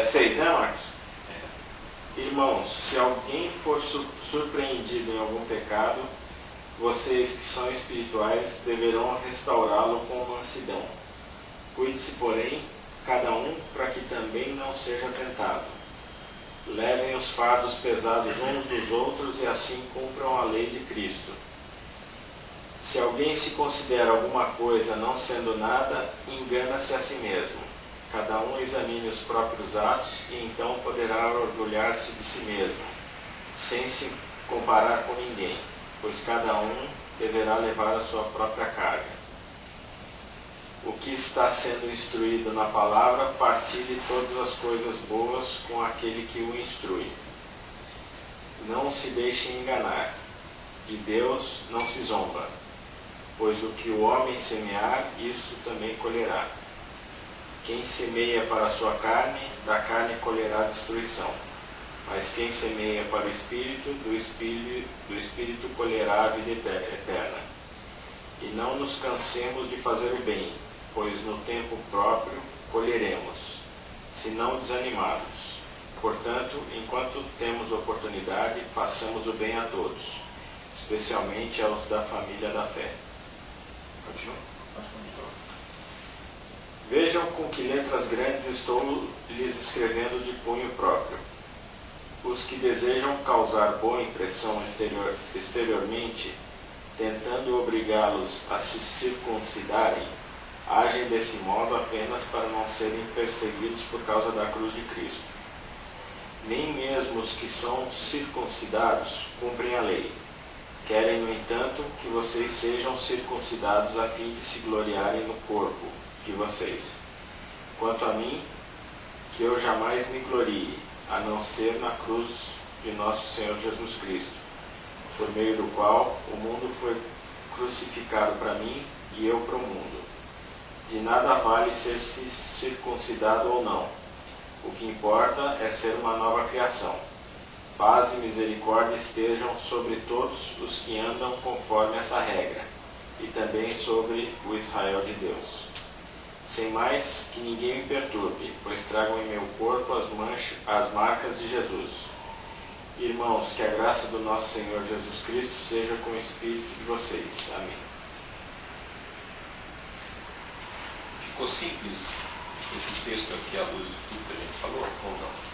7,6, né, Marcos? Irmãos, se alguém for surpreendido em algum pecado, vocês que são espirituais deverão restaurá-lo com mansidão. Cuide-se, porém, cada um para que também não seja tentado. Levem os fardos pesados uns dos outros e assim cumpram a lei de Cristo. Se alguém se considera alguma coisa não sendo nada, engana-se a si mesmo. Cada um examine os próprios atos e então poderá orgulhar-se de si mesmo, sem se comparar com ninguém, pois cada um deverá levar a sua própria carga. O que está sendo instruído na palavra, partilhe todas as coisas boas com aquele que o instrui. Não se deixe enganar. De Deus não se zomba, pois o que o homem semear, isso também colherá. Quem semeia para a sua carne, da carne colherá destruição. Mas quem semeia para o Espírito, do Espírito colherá a vida eterna. E não nos cansemos de fazer o bem, pois no tempo próprio colheremos, se não desanimados. Portanto, enquanto temos oportunidade, façamos o bem a todos, especialmente aos da família da fé. Continua. Vejam com que letras grandes estou lhes escrevendo de punho próprio. Os que desejam causar boa impressão exteriormente, tentando obrigá-los a se circuncidarem, agem desse modo apenas para não serem perseguidos por causa da cruz de Cristo. Nem mesmo os que são circuncidados cumprem a lei. Querem, no entanto, que vocês sejam circuncidados a fim de se gloriarem no corpo de vocês. Quanto a mim, que eu jamais me glorie, a não ser na cruz de nosso Senhor Jesus Cristo, por meio do qual o mundo foi crucificado para mim e eu para o mundo. De nada vale ser circuncidado ou não. O que importa é ser uma nova criação. Paz e misericórdia estejam sobre todos os que andam conforme essa regra, e também sobre o Israel de Deus. Sem mais, que ninguém me perturbe, pois tragam em meu corpo as marcas de Jesus. Irmãos, que a graça do nosso Senhor Jesus Cristo seja com o espírito de vocês. Amém. Ficou simples esse texto aqui à luz de tudo que a gente falou, ou não?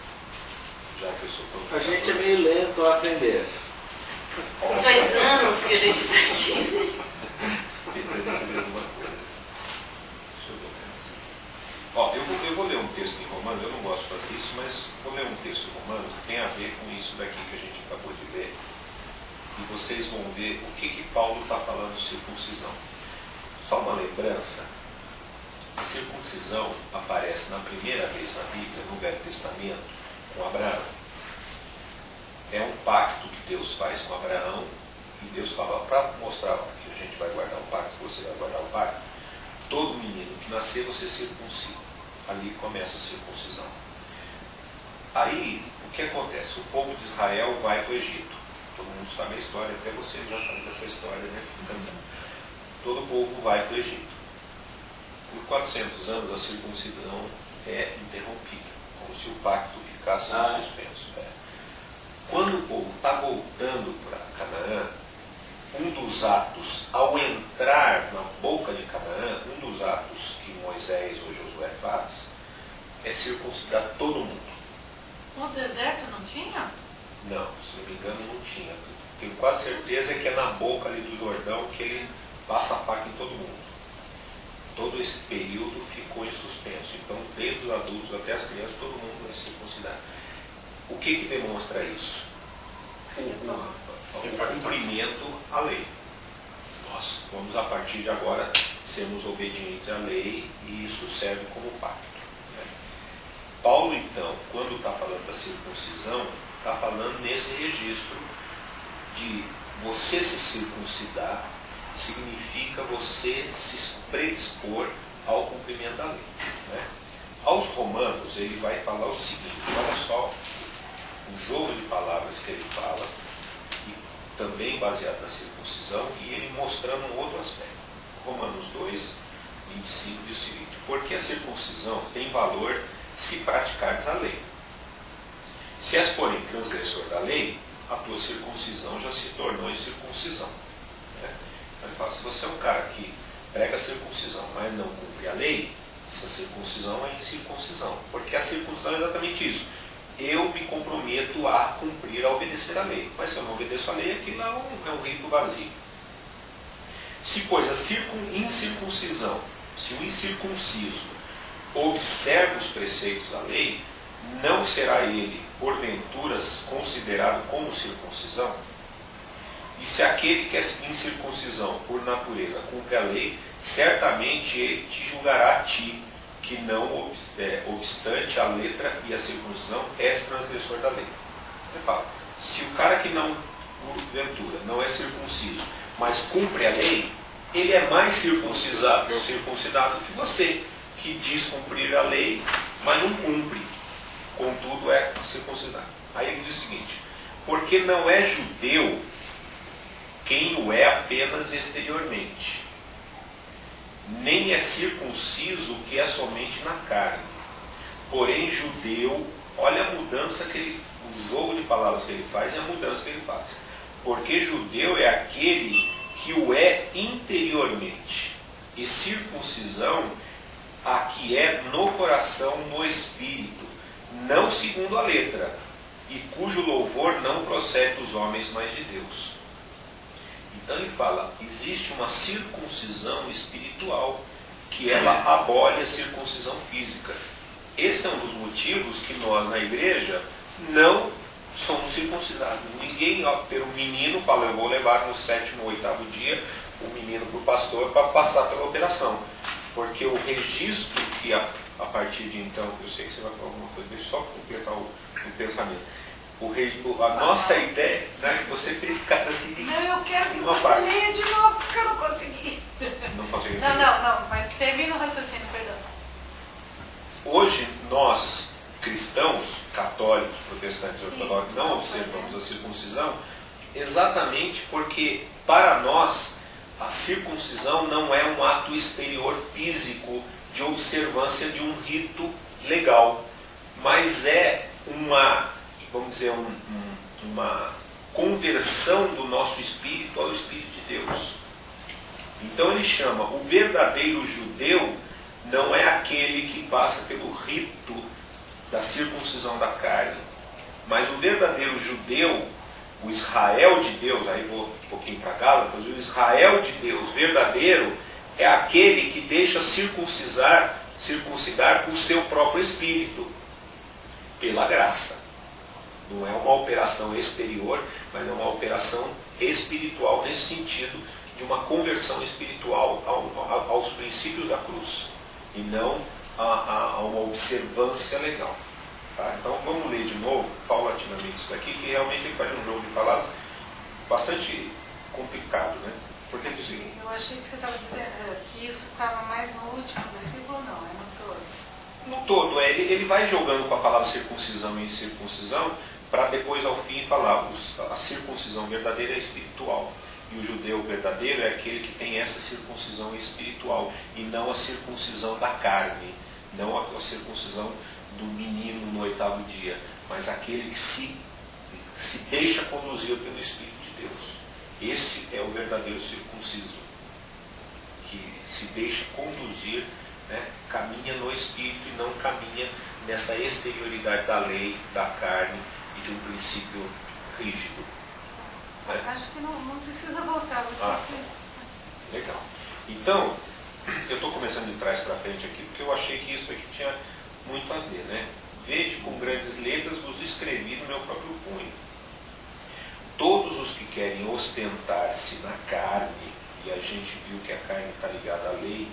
Já que eu sou tão... A gente é meio lento a aprender. Faz anos que a gente está aqui. Ó, eu vou ler um texto em Romanos, eu não gosto de fazer isso, mas vou ler um texto em Romanos que tem a ver com isso daqui que a gente acabou de ler. E vocês vão ver o que Paulo está falando de circuncisão. Só uma lembrança, a circuncisão aparece na primeira vez na Bíblia, no Velho Testamento, com Abraão. É um pacto que Deus faz com Abraão, e Deus fala, para mostrar que a gente vai guardar o pacto, você vai guardar o pacto, todo menino que nascer você circuncida. Ali começa a circuncisão. Aí, o que acontece? O povo de Israel vai para o Egito. Todo mundo sabe a história, até você já sabe dessa história, né? Todo o povo vai para o Egito. Por 400 anos a circuncisão é interrompida, como se o pacto ficasse em suspenso. Quando o povo está voltando para Canaã, um dos atos, ao entrar na boca de Canaã, um dos atos que Moisés ou Josué faz, é circuncidar todo mundo. No deserto não tinha? Não, se não me engano não tinha. Tenho quase certeza que é na boca ali do Jordão que ele passa a faca em todo mundo. Todo esse período ficou em suspenso. Então, desde os adultos até as crianças, todo mundo vai circuncidar. O que demonstra isso? O cumprimento à lei. Nós vamos, a partir de agora, sermos obedientes à lei, e isso serve como pacto. Né? Paulo, então, quando está falando da circuncisão, está falando nesse registro de você se circuncidar, significa você se predispor ao cumprimento da lei. Né? Aos Romanos, ele vai falar o seguinte, olha só o jogo de palavras que ele fala, e também baseado na circuncisão, e ele mostrando um outro aspecto. Romanos 2, 25 diz o seguinte: porque a circuncisão tem valor se praticares a lei. Se és, porém, transgressor da lei, a tua circuncisão já se tornou incircuncisão. Né? Ele fala, se você é um cara que prega a circuncisão, mas não cumpre a lei, essa circuncisão é incircuncisão. Porque a circuncisão é exatamente isso. Eu me comprometo a cumprir, a obedecer a lei. Mas se eu não obedeço a lei, aquilo é um rito vazio. Se, pois, a incircuncisão, se o incircunciso observa os preceitos da lei, não será ele, porventura, considerado como circuncisão? E se aquele que é incircuncisão, por natureza, cumpre a lei, certamente ele te julgará a ti, que não obstante a letra e a circuncisão, és transgressor da lei. Ele fala, se o cara que não, porventura, não é circunciso, mas cumpre a lei, ele é mais circuncidado que você, que diz cumprir a lei, mas não cumpre, contudo é circuncidado. Aí ele diz o seguinte, porque não é judeu quem o é apenas exteriormente, nem é circunciso que é somente na carne. Porém, judeu, olha a mudança o jogo de palavras que ele faz e a mudança que ele faz. Porque judeu é aquele que o é interiormente, e circuncisão a que é no coração, no espírito, não segundo a letra, e cujo louvor não procede dos homens, mas de Deus. Então ele fala, existe uma circuncisão espiritual, que ela abole a circuncisão física. Esse é um dos motivos que nós na igreja não somos circuncidados. Ninguém, pelo menino, fala, eu vou levar no 7º ou 8º dia o menino para o pastor para passar pela operação. Porque o registro que a partir de então, eu sei que você vai falar alguma coisa, deixa eu só completar o pensamento. A nossa ideia, né, que você fez cara assim. Não, eu quero que você leia de novo, porque eu não consegui. Não consegui. Não, mas termina o raciocínio, perdão. Hoje, nós, cristãos, católicos, protestantes, ortodoxos, não observamos a circuncisão, exatamente porque, para nós, a circuncisão não é um ato exterior físico de observância de um rito legal, mas é uma, vamos dizer, uma conversão do nosso espírito ao Espírito de Deus. Então ele chama, o verdadeiro judeu não é aquele que passa pelo rito da circuncisão da carne, mas o verdadeiro judeu, o Israel de Deus, aí vou um pouquinho para Gálatas, o Israel de Deus verdadeiro é aquele que deixa circuncidar o seu próprio espírito, pela graça. Não é uma operação exterior, mas é uma operação espiritual, nesse sentido de uma conversão espiritual aos princípios da cruz, e não a uma observância legal. Tá? Então vamos ler de novo, paulatinamente, isso daqui, que realmente ele faz um jogo de palavras bastante complicado, né? Porque diz o seguinte. Eu achei que você estava dizendo que isso estava mais no último versículo, não, é no todo. No todo, ele vai jogando com a palavra circuncisão e incircuncisão, para depois ao fim falar, a circuncisão verdadeira é espiritual. E o judeu verdadeiro é aquele que tem essa circuncisão espiritual, e não a circuncisão da carne, não a circuncisão do menino no 8º dia, mas aquele que se deixa conduzir pelo Espírito de Deus. Esse é o verdadeiro circunciso, que se deixa conduzir, né, caminha no Espírito e não caminha nessa exterioridade da lei, da carne e de um princípio rígido. Né? Acho que não precisa voltar. Legal. Então, eu estou começando de trás para frente aqui, porque eu achei que isso aqui tinha muito a ver, né? Vede, com grandes letras vos escrevi no meu próprio punho. Todos os que querem ostentar-se na carne, e a gente viu que a carne está ligada à lei,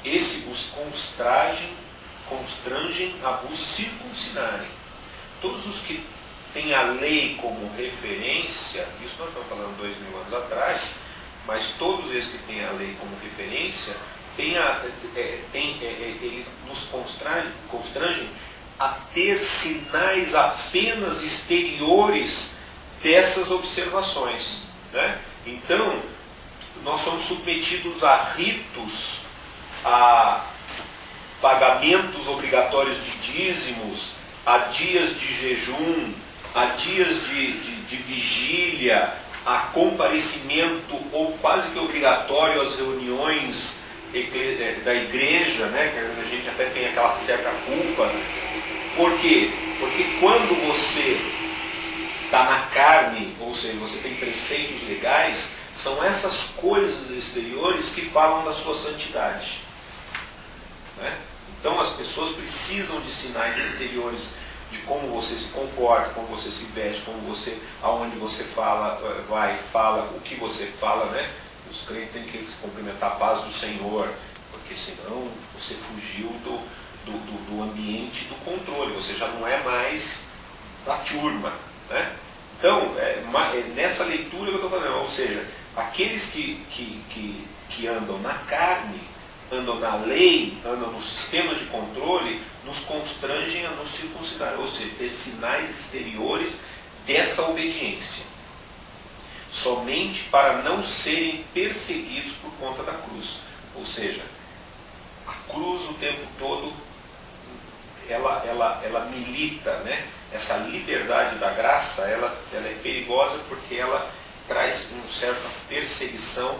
esse vos constrangem a vos circuncidarem. Todos os que têm a lei como referência, isso nós estamos falando 2000 anos atrás, mas todos esses que têm a lei como referência, eles nos constrangem a ter sinais apenas exteriores dessas observações. Né? Então, nós somos submetidos a ritos, a pagamentos obrigatórios de dízimos, a dias de jejum, a dias de vigília, a comparecimento ou quase que obrigatório às reuniões da igreja, né, que a gente até tem aquela certa culpa. Por quê? Porque quando você está na carne, ou seja, você tem preceitos legais, são essas coisas exteriores que falam da sua santidade. Né? Então as pessoas precisam de sinais exteriores de como você se comporta, como você se veste, aonde você fala, o que você fala, né? Os crentes têm que se cumprimentar a paz do Senhor, porque senão você fugiu do ambiente do controle, você já não é mais da turma, né? Então, nessa leitura que eu estou falando, ou seja, aqueles que andam na carne, andam na lei, andam no sistema de controle, nos constrangem a nos circuncidar, ou seja, ter sinais exteriores dessa obediência, somente para não serem perseguidos por conta da cruz. Ou seja, a cruz o tempo todo, ela milita, né? Essa liberdade da graça, ela é perigosa porque ela traz uma certa perseguição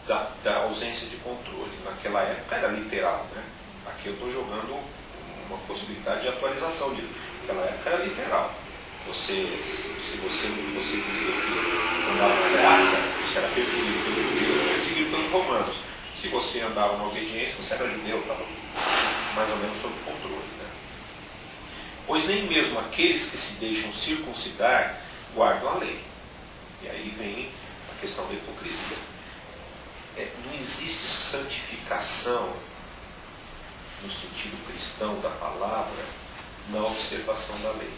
da ausência de controle. Naquela época era literal, né? Aqui eu estou jogando uma possibilidade de atualização disso. Naquela época era literal. Se você dizia que andava na graça, você era perseguido pelos judeus, perseguido pelos romanos. Se você andava na obediência, você era judeu, estava mais ou menos sob controle. Né? Pois nem mesmo aqueles que se deixam circuncidar guardam a lei. E aí vem a questão da hipocrisia. Não existe santificação no sentido cristão da palavra na observação da lei.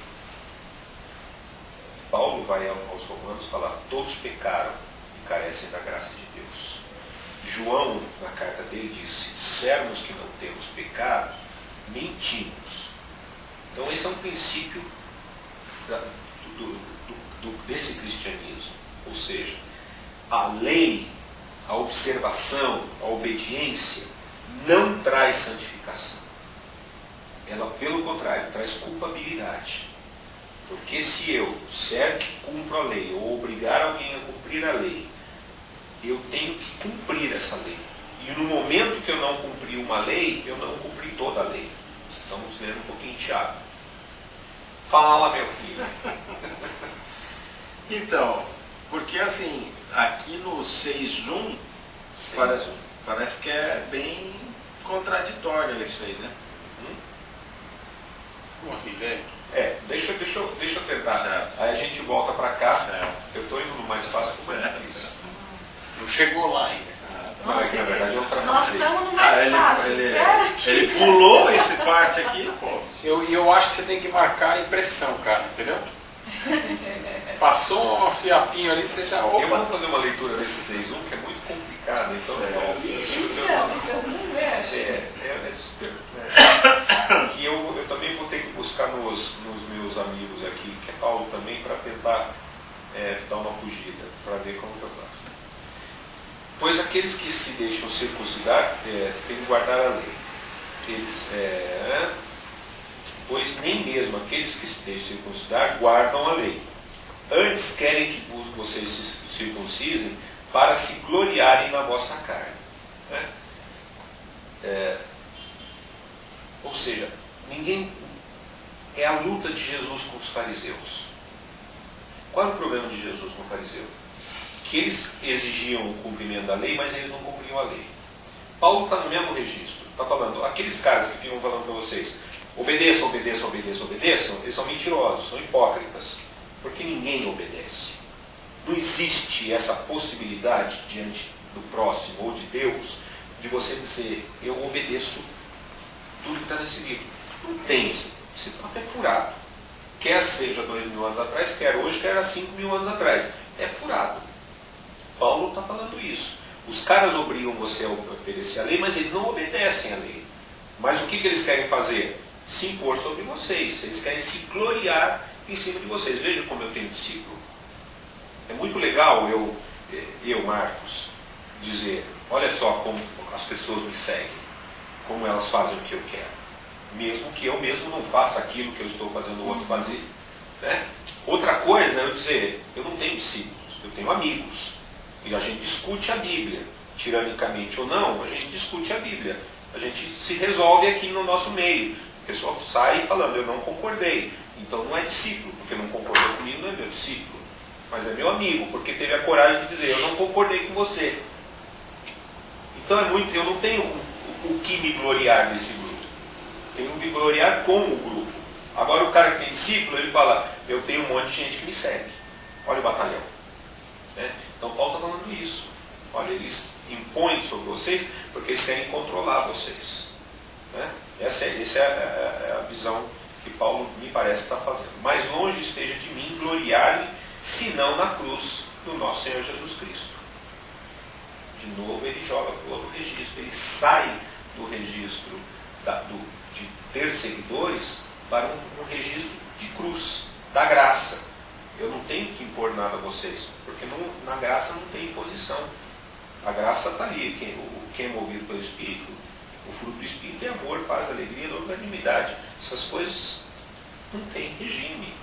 Paulo vai aos Romanos falar: todos pecaram e carecem da graça de Deus. João, na carta dele, diz: se dissermos que não temos pecado, mentimos. Então esse é um princípio desse cristianismo. Ou seja, a lei, a observação, a obediência não traz santificação. Ela, pelo contrário, traz culpabilidade. Porque se eu, certo que cumpro a lei, ou obrigar alguém a cumprir a lei, eu tenho que cumprir essa lei. E no momento que eu não cumpri uma lei, eu não cumpri toda a lei. Estamos lendo um pouquinho de Tiago. Fala, meu filho. Então, porque assim, aqui no 6.1, parece que é bem contraditório isso aí, né? Como assim, velho? Deixa eu tentar. Certo. Aí a gente volta para cá. Certo. Eu estou indo no mais fácil que foi Certo. isso. Não chegou lá ainda. Não, é que na verdade eu Nós ultrapassei. estamos no mais fácil. Pera aqui. ele pulou esse parte aqui, pô. Eu acho que você tem que marcar a impressão, cara, entendeu? Passou um fiapinho ali, você já... Eu vou Opa! fazer uma leitura desse 6.1 que é muito complicado, então é super. Que eu também vou ter que buscar nos meus amigos aqui, que é Paulo também, para tentar dar uma fugida, para ver como que eu faço. Pois aqueles que se deixam circuncidar têm que guardar a lei. Pois nem mesmo aqueles que se deixam circuncidar guardam a lei. Antes querem que vocês se circuncisem para se gloriarem na vossa carne. Né? Ou seja, é a luta de Jesus com os fariseus. Qual é o problema de Jesus com o fariseu? Que eles exigiam o cumprimento da lei, mas eles não cumpriam a lei. Paulo está no mesmo registro. Está falando, aqueles caras que ficam falando para vocês, obedeçam, obedeçam, obedeçam, obedeçam, eles são mentirosos, são hipócritas. Porque ninguém obedece. Não existe essa possibilidade diante do próximo ou de Deus de você dizer: eu obedeço tudo que está nesse livro. Não tem esse papo, é furado. Quer seja 2.000 anos atrás, quer hoje, quer há 5.000 anos atrás. É furado. Paulo está falando isso. Os caras obrigam você a obedecer a lei, mas eles não obedecem a lei. Mas o que eles querem fazer? Se impor sobre vocês. Eles querem se gloriar em cima de vocês. Veja como eu tenho discípulo. É muito legal eu, Marcos, dizer: olha só como as pessoas me seguem. como elas fazem o que eu quero. Mesmo que eu mesmo não faça aquilo que eu estou fazendo o outro fazer. Né? Outra coisa é eu dizer, eu não tenho discípulos, eu tenho amigos. E a gente discute a Bíblia. Tiranicamente ou não, a gente discute a Bíblia. A gente se resolve aqui no nosso meio. A pessoa sai falando, eu não concordei. Então não é discípulo, porque não concordou comigo, não é meu discípulo. Mas é meu amigo, porque teve a coragem de dizer, eu não concordei com você. Então eu não tenho o que me gloriar nesse grupo. Tenho que me gloriar com o grupo. Agora o cara que tem discípulo, ele fala, eu tenho um monte de gente que me segue. Olha o batalhão. Né? Então Paulo está falando isso. Olha, eles impõem sobre vocês porque eles querem controlar vocês. Né? Essa é a visão que Paulo me parece estar fazendo. Mais longe esteja de mim gloriar-me, senão na cruz do nosso Senhor Jesus Cristo. De novo ele joga para o outro registro. Ele sai do registro de ter seguidores para um registro de cruz, da graça. Eu não tenho que impor nada a vocês, porque na graça não tem imposição. A graça está ali. Quem é movido pelo Espírito, o fruto do Espírito é amor, paz, alegria, longanimidade. Essas coisas não tem regime.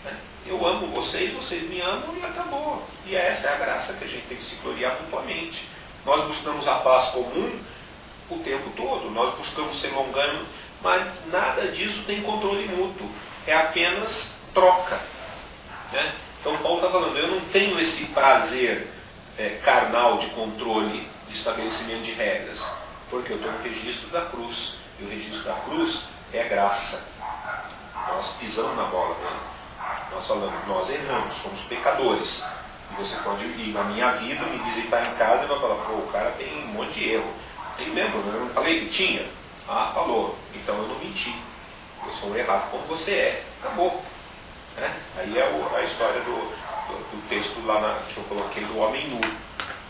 Né? Eu amo vocês, vocês me amam e acabou. E essa é a graça que a gente tem que se gloriar mutuamente. Nós buscamos a paz comum o tempo todo. Nós buscamos ser longânimos, mas nada disso tem controle mútuo. É apenas troca. Né? Então Paulo está falando, eu não tenho esse prazer carnal de controle, de estabelecimento de regras, porque eu estou no registro da cruz, e o registro da cruz é graça. Nós pisamos na bola, né? Nós falamos, nós erramos, somos pecadores. E você pode ir na minha vida, me visitar em casa e vai falar, pô, o cara tem um monte de erro. Tem mesmo, eu não falei que tinha? Ah, falou, então eu não menti. Eu sou um errado como você é. Acabou. Né? Aí é a história do texto lá que eu coloquei do homem nu.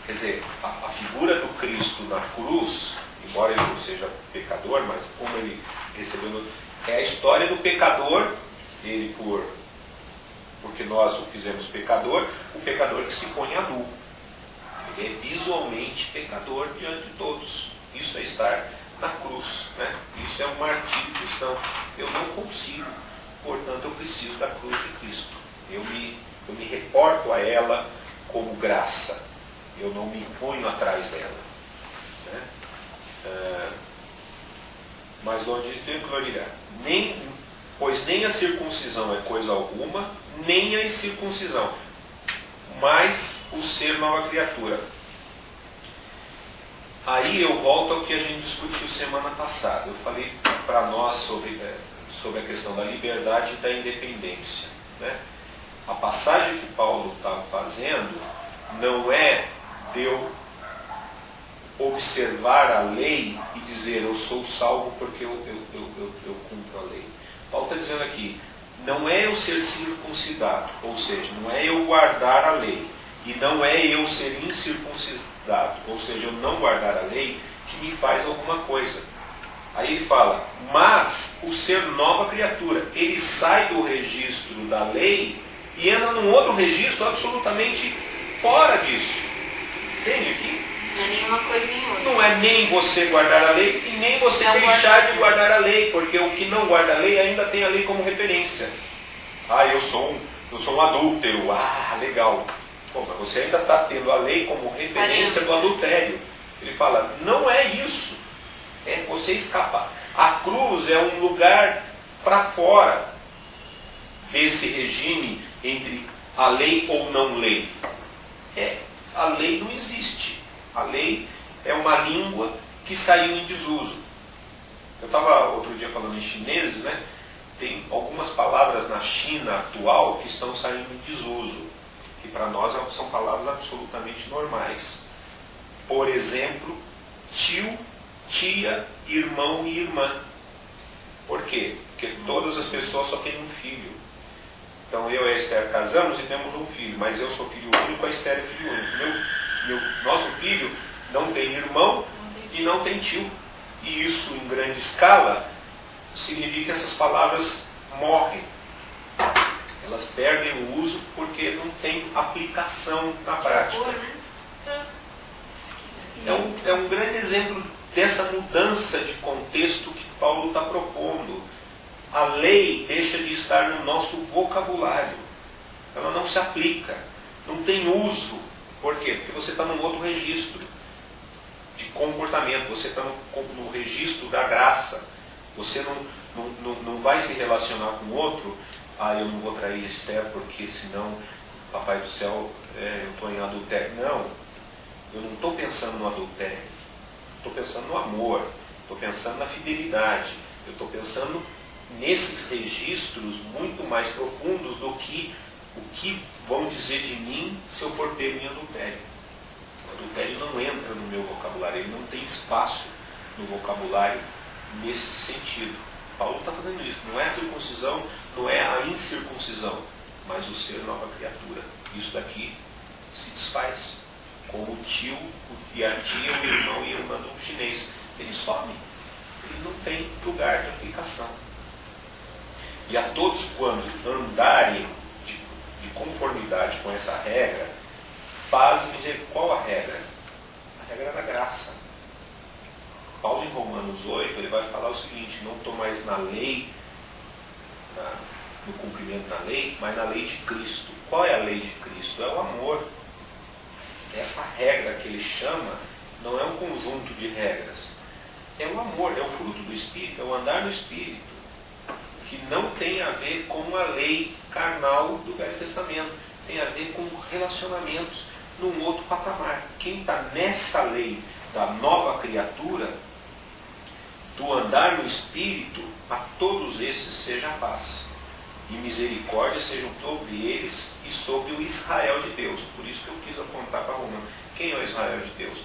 Quer dizer, a figura do Cristo na cruz, embora ele não seja pecador, mas como ele recebeu, é a história do pecador, ele porque nós o fizemos pecador, o pecador que se põe a nu. Ele é visualmente pecador diante de todos. Isso é estar na cruz. Né? Isso é um martírio cristão. Eu não consigo, portanto eu preciso da cruz de Cristo. Eu me reporto a ela como graça. Eu não me ponho atrás dela. Né? Mas onde isso tem que gloriar? Pois nem a circuncisão é coisa alguma, nem a incircuncisão, mas o ser nova criatura. Aí eu volto ao que a gente discutiu semana passada. Eu falei para nós sobre a questão da liberdade e da independência. Né? A passagem que Paulo estava fazendo não é de eu observar a lei e dizer eu sou salvo porque eu cumpro a lei. Paulo está dizendo aqui, não é eu ser circuncidado, ou seja, não é eu guardar a lei, e não é eu ser incircuncidado, ou seja, eu não guardar a lei, que me faz alguma coisa. Aí ele fala, mas o ser nova criatura, ele sai do registro da lei e entra num outro registro absolutamente fora disso. Entende aqui? Não é nenhuma coisa nem outra. Não é nem você guardar a lei e nem você não deixar de guardar a lei, porque o que não guarda a lei ainda tem a lei como referência. Ah, eu sou um adúltero. Ah, legal. Bom, mas você ainda está tendo a lei como referência do adultério. Ele fala, não é isso. É você escapar. A cruz é um lugar para fora desse regime entre a lei ou não lei. A lei não existe. A lei é uma língua que saiu em desuso. Eu estava outro dia falando em chineses, né? Tem algumas palavras na China atual que estão saindo em desuso, que para nós são palavras absolutamente normais. Por exemplo, tio, tia, irmão e irmã. Por quê? Porque todas as pessoas só têm um filho. Então eu e a Esther casamos e temos um filho, mas eu sou filho único, a Esther é filho único. Nosso filho não tem irmão e não tem tio. E isso, em grande escala, significa que essas palavras morrem. Elas perdem o uso porque não tem aplicação na prática. É um grande exemplo dessa mudança de contexto que Paulo está propondo. A lei deixa de estar no nosso vocabulário. Ela não se aplica, não tem uso. Por quê? Porque você está num outro registro de comportamento, você está no registro da graça. Você não vai se relacionar com o outro. Eu não vou trair Esther porque senão, Papai do Céu, eu estou em adultério. Não, eu não estou pensando no adultério. Estou pensando no amor, estou pensando na fidelidade. Eu estou pensando nesses registros muito mais profundos do que o que vão dizer de mim se eu for pego em adultério. O adultério não entra no meu vocabulário, ele não tem espaço no vocabulário nesse sentido. Paulo está fazendo isso. Não é a circuncisão, não é a incircuncisão, mas o ser nova criatura. Isso daqui se desfaz. Como o tio e a tia, o irmão e a irmã do chinês. Ele some. Ele não tem lugar de aplicação. E a todos, quando andarem de conformidade com essa regra, paz e misericórdia. Qual a regra? A regra da graça. Paulo, em Romanos 8, ele vai falar o seguinte: não estou mais na lei, no cumprimento da lei, mas na lei de Cristo. Qual é a lei de Cristo? É o amor. Essa regra que ele chama não é um conjunto de regras. É o amor, é o fruto do Espírito, é o andar no Espírito, que não tem a ver com a lei carnal do Velho Testamento. Tem a ver com relacionamentos num outro patamar. Quem está nessa lei da nova criatura, do andar no Espírito, a todos esses seja a paz e misericórdia sejam sobre eles e sobre o Israel de Deus. Por isso que eu quis apontar para Romano. Quem é o Israel de Deus?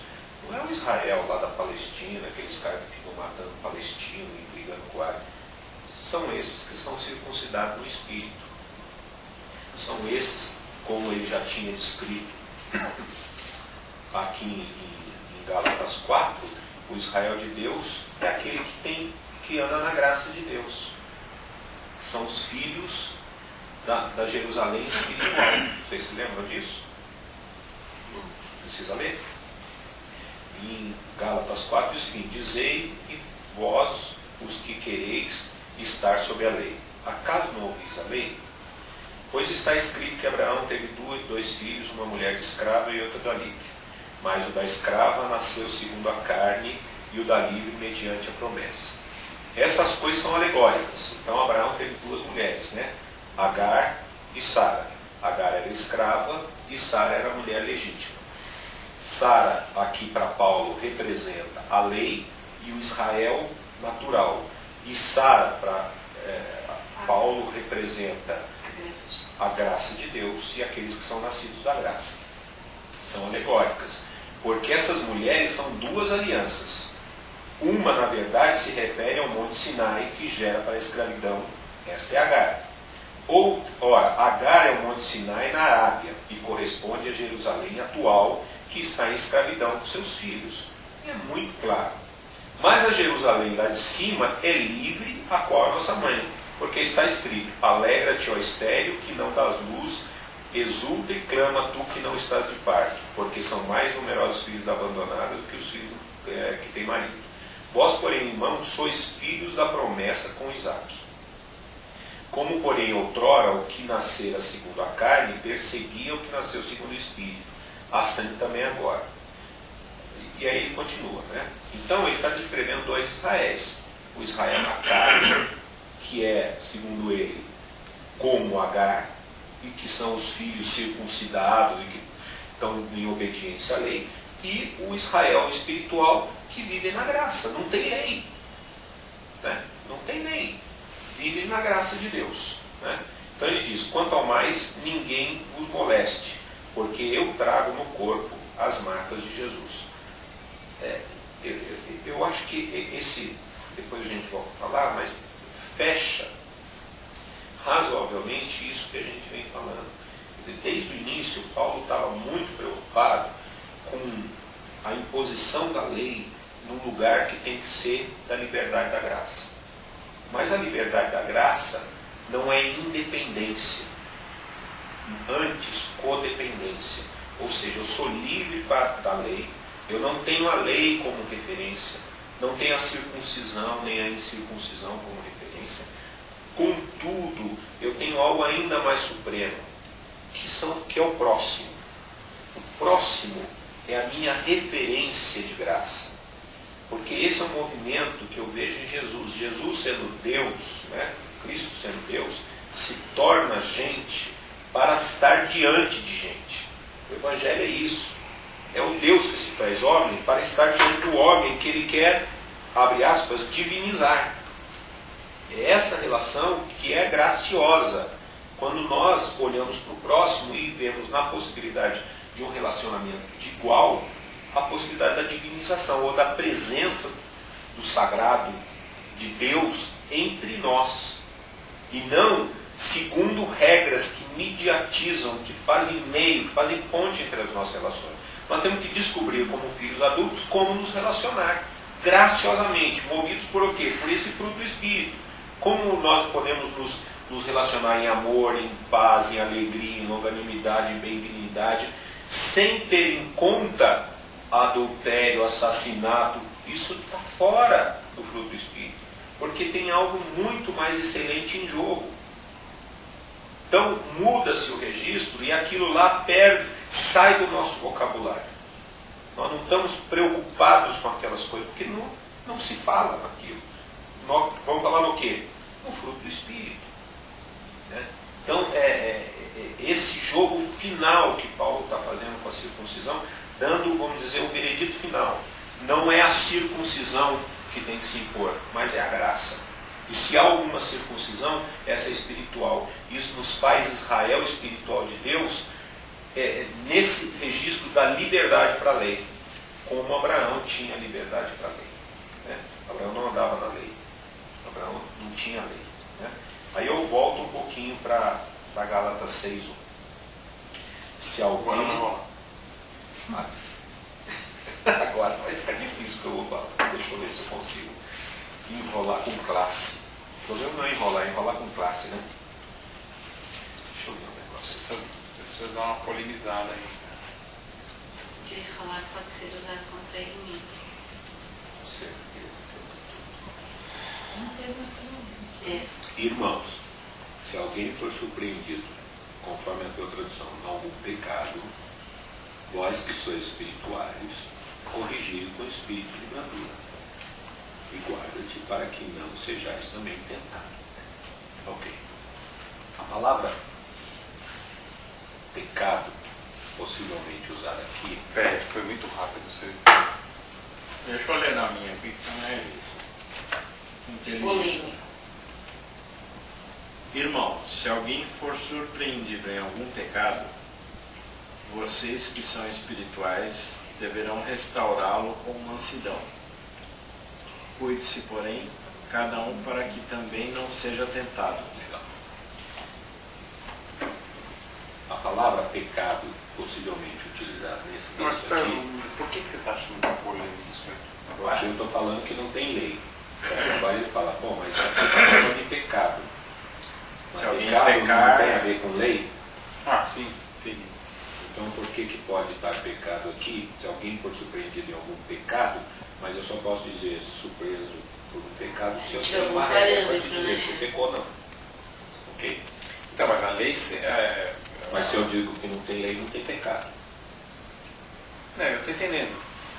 Não é o Israel lá da Palestina, aqueles caras que ficam matando palestino e brigando com árabe. São esses que são circuncidados no Espírito. São esses, como ele já tinha descrito aqui em Gálatas 4, o Israel de Deus é aquele que anda na graça de Deus. São os filhos da Jerusalém espiritual. Vocês se lembram disso? Precisa ler? Em Gálatas 4 diz o seguinte: dizei e vós os que quereis estar sob a lei. Acaso não ouvis a lei? Pois está escrito que Abraão teve dois filhos, uma mulher de escrava e outra da livre. Mas o da escrava nasceu segundo a carne e o da livre mediante a promessa. Essas coisas são alegóricas. Então Abraão teve duas mulheres, né? Agar e Sara. Agar era escrava e Sara era mulher legítima. Sara, aqui para Paulo, representa a lei e o Israel natural. E Sara, para Paulo, representa a graça de Deus e aqueles que são nascidos da graça. São alegóricas. Porque essas mulheres são duas alianças. Uma, na verdade, se refere ao Monte Sinai, que gera para a escravidão. Esta é Agar. Ora, Agar é o Monte Sinai na Arábia e corresponde a Jerusalém atual, que está em escravidão com seus filhos. É muito claro. Mas a Jerusalém lá de cima é livre, a qual é nossa mãe. Porque está escrito: alegra-te, ó estéril, que não dás luz, exulta e clama tu que não estás de parto, porque são mais numerosos filhos da abandonada do que os filhos que têm marido. Vós, porém, irmãos, sois filhos da promessa com Isaque. Como, porém, outrora o que nascera segundo a carne perseguia o que nasceu segundo o Espírito, assim também agora. E aí ele continua, né? Então ele está descrevendo dois Israéis. O Israel na carne, que é, segundo ele, como Agar, e que são os filhos circuncidados e que estão em obediência à lei, e o Israel espiritual, que vive na graça, não tem lei, né? Não tem lei, vive na graça de Deus, né? Então ele diz: quanto ao mais, ninguém vos moleste, porque eu trago no corpo as marcas de Jesus. Eu acho que esse, depois a gente volta a falar, mas fecha razoavelmente isso que a gente vem falando. Desde o início, Paulo estava muito preocupado com a imposição da lei num lugar que tem que ser da liberdade da graça. Mas a liberdade da graça não é independência, antes codependência. Ou seja, eu sou livre da lei, eu não tenho a lei como referência, Não tem a circuncisão nem a incircuncisão como referência. Contudo, eu tenho algo ainda mais supremo, que é o próximo. O próximo é a minha referência de graça. Porque esse é um movimento que eu vejo em Jesus. Jesus sendo Deus, né? Cristo sendo Deus, se torna gente para estar diante de gente. O Evangelho é isso. É o Deus que se faz homem para estar diante do homem que ele quer, abre aspas, divinizar. É essa relação que é graciosa. Quando nós olhamos para o próximo e vemos na possibilidade de um relacionamento de igual, a possibilidade da divinização ou da presença do sagrado de Deus entre nós. E não segundo regras que mediatizam, que fazem meio, que fazem ponte entre as nossas relações. Nós temos que descobrir, como filhos adultos, como nos relacionar graciosamente, movidos por o quê? Por esse fruto do Espírito. Como nós podemos nos relacionar em amor, em paz, em alegria, em longanimidade, em benignidade, sem ter em conta adultério, assassinato. Isso está fora do fruto do Espírito, porque tem algo muito mais excelente em jogo. Então muda-se o registro e aquilo lá sai do nosso vocabulário. Nós não estamos preocupados com aquelas coisas, porque não se fala naquilo. Nós vamos falar no quê? No fruto do Espírito. Né? Então esse jogo final que Paulo está fazendo com a circuncisão, dando, vamos dizer, o veredito final. Não é a circuncisão que tem que se impor, mas é a graça. E se há alguma circuncisão, essa é espiritual. Isso nos faz Israel espiritual de Deus, nesse registro da liberdade para a lei. Como Abraão tinha liberdade para a lei. Né? Abraão não andava na lei. Abraão não tinha lei. Né? Aí eu volto um pouquinho para Gálatas 6:1. Se alguém... Agora vai ficar difícil que eu vou falar. Deixa eu ver se eu consigo enrolar com classe. O problema não é enrolar com classe, né? Deixa eu ver um negócio. Você precisa dar uma polemizada aí. O que ele falar pode ser usado contra ele mesmo. Irmãos, se alguém for surpreendido, conforme a tua tradução, em algum pecado, vós que sois espirituais, corrigi com espírito de bravura. E guarda-te para que não sejais também tentado. Ok. A palavra pecado, possivelmente usada aqui... Pera, foi muito rápido. Deixa eu ler na minha aqui, que não é isso. Polêmico. Irmão, se alguém for surpreendido em algum pecado, vocês que são espirituais deverão restaurá-lo com mansidão. Cuide-se, porém, cada um para que também não seja tentado. Legal. A palavra pecado, possivelmente utilizada nesse Mas texto aqui, por que você está achando que é polêmico isso aqui? porque eu estou falando que não tem lei. Agora ele fala, bom, mas aqui está falando de pecado. Mas Se alguém pecado pecar... não tem a ver com lei? Ah, sim, entendi. Então por que pode estar pecado aqui? Se alguém for surpreendido em algum pecado, mas eu só posso dizer surpreso por um pecado se eu Se tenho algum uma regra para parâmetro, te dizer né? se pecou ou não. Ok? Então, mas a lei... Mas se eu digo que não tem lei, não tem pecado. Não, eu estou entendendo.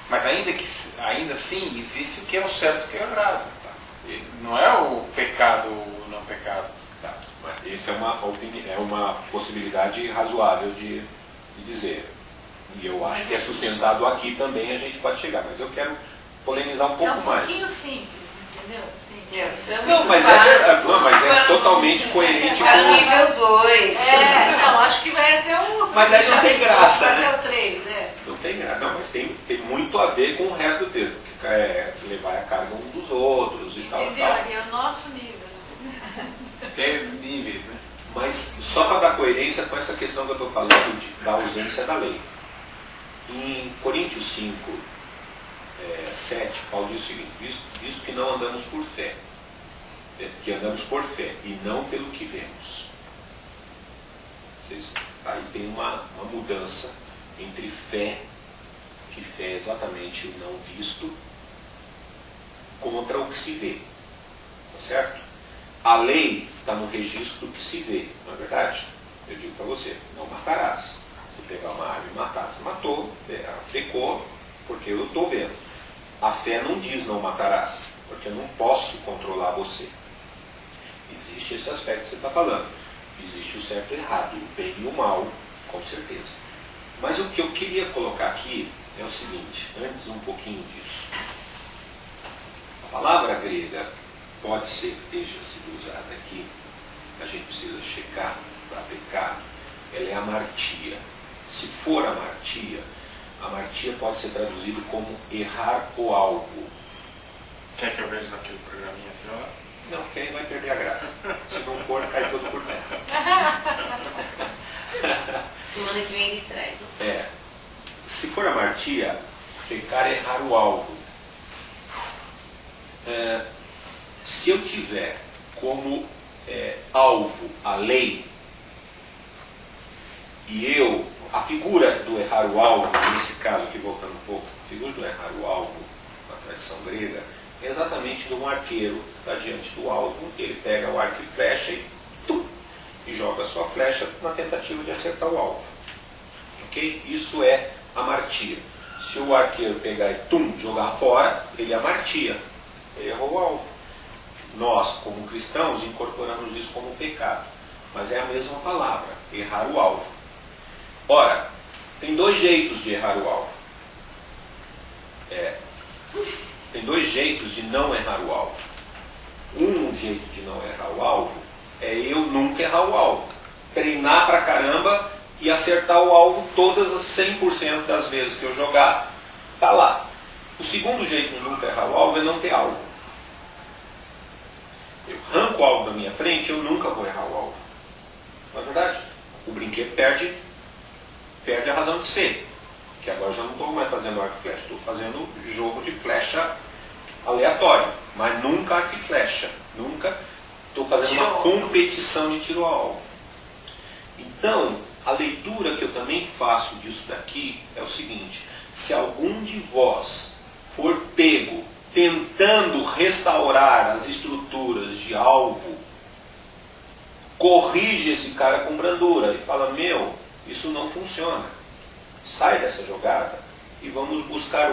Mas ainda assim, existe o que é o certo e o que é o errado. Tá? E não é o pecado ou o não pecado. Tá. Mas essa é uma possibilidade razoável de dizer. E eu acho que é sustentado aqui também, a gente pode chegar. Mas eu quero polemizar um pouco É um mais. pouquinho simples, entendeu? Assim, Não, mas é totalmente coerente Para o com... nível 2. não, acho que vai até o... Mas aí não tem graça, vai né? até o 3, Não tem graça. Não, mas tem muito a ver com o resto do texto. Que é levar a carga um dos outros e tal. Entendeu? Ali é o nosso nível. Tem níveis, né? Mas só para dar coerência com essa questão que eu estou falando da ausência da lei. Em Coríntios 5, 7, Paulo diz o seguinte: visto que não andamos por fé, que andamos por fé e não pelo que vemos. Aí tem uma mudança entre fé, que fé é exatamente o não visto, contra o que se vê. Tá certo? A lei está no registro do que se vê, não é verdade? Eu digo para você, não matarás. Se pegar uma arma e matar, você matou, pecou, porque eu estou vendo. A fé não diz não matarás, porque eu não posso controlar você. Existe esse aspecto que você está falando. Existe o certo e o errado, o bem e o mal, com certeza. Mas o que eu queria colocar aqui é o seguinte, antes um pouquinho disso. A palavra grega pode ser que esteja sido usada aqui, a gente precisa checar para pecado, ela é amartia. Se for amartia pode ser traduzido como errar o alvo. Quer que eu veja naquele programinha assim, ó? Não, porque aí vai perder a graça. Se não for, cai todo por terra. Semana que vem ele traz. Se for amartia, pecar é errar o alvo. Se eu tiver como alvo a lei, e a figura do errar o alvo, nesse caso aqui voltando um pouco, a figura do errar o alvo, na tradição grega, é exatamente de um arqueiro, está diante do alvo, ele pega o arco e flecha e joga a sua flecha na tentativa de acertar o alvo. Ok? Isso é amartia. Se o arqueiro pegar e jogar fora, ele amartia, ele errou o alvo. Nós, como cristãos, incorporamos isso como pecado, mas é a mesma palavra, errar o alvo. Ora, tem dois jeitos de errar o alvo. Tem dois jeitos de não errar o alvo. Um jeito de não errar o alvo é eu nunca errar o alvo. Treinar pra caramba e acertar o alvo todas as 100% das vezes que eu jogar, tá lá. O segundo jeito de nunca errar o alvo é não ter alvo. Eu arranco o alvo da minha frente, eu nunca vou errar o alvo. Não é verdade? O brinquedo perde a razão de ser. Que agora eu já não estou mais fazendo arco e flecha, estou fazendo jogo de flecha aleatório, mas nunca arco e flecha. Nunca estou fazendo uma competição de tiro ao alvo. Então, a leitura que eu também faço disso daqui é o seguinte: se algum de vós for pego tentando restaurar as estruturas de alvo, corrige esse cara com brandura e fala: isso não funciona, sai dessa jogada e vamos buscar